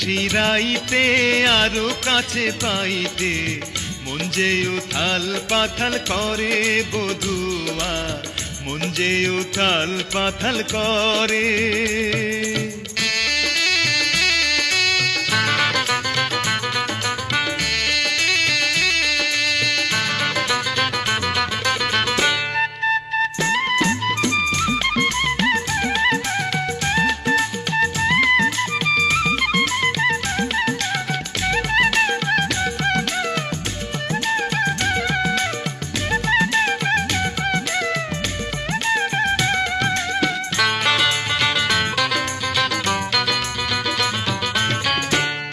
নিশিরাইতে আরো কাছে পাইতে মন যে উথাল পাথাল করে বধুয়া, মন যে উথাল পাথাল করে।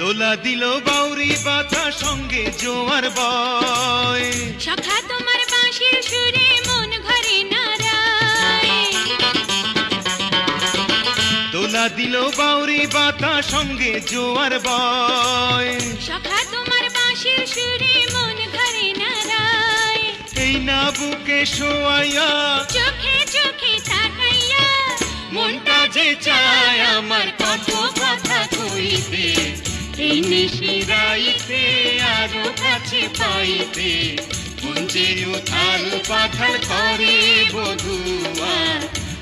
দোলা দিল বাউরি বাতা সঙ্গে জোয়ার বয়, সখা তোমার বাঁশির সুরে মন ঘরে নাড়ায়। দোলা দিল বাউরি বাতা সঙ্গে জোয়ার বয়, সখা তোমার বাঁশির সুরে মন ঘরে নাড়ায়। এই না বুকে শোয়াইয়া চোখে চোখে তাকাইয়া মনটা যে চায় আমার কত কথা কইতে, এই নিশিরাইতে আরো কাছে পাইতে মন যে উথাল পাথাল করে বধুয়া,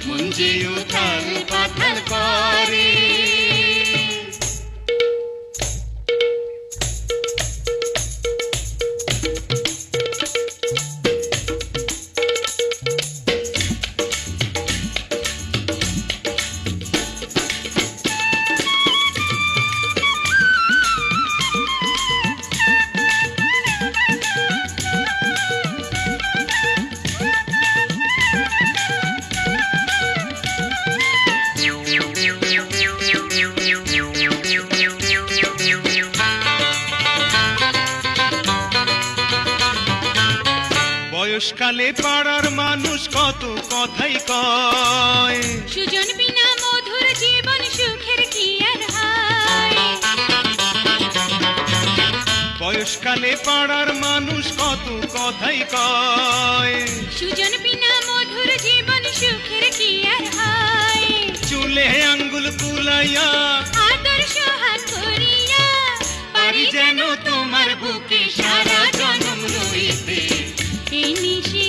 মন যে উথাল পাথাল করে। বয়সকালে পাড়ার মানুষ কত কথাই কয়, সুজন বিনা মধুর জীবন সুখের কি আর হয়। বয়সকালে পাড়ার মানুষ কত কথাই কয়, সুজন বিনা মধুর জীবন সুখের কি আর হয়। চুলে আঙ্গুল কুলাইয়া আদর সোহাগ করিয়া পারি যেন তোমার বুকে সারা জনম রইতে, এই নিশি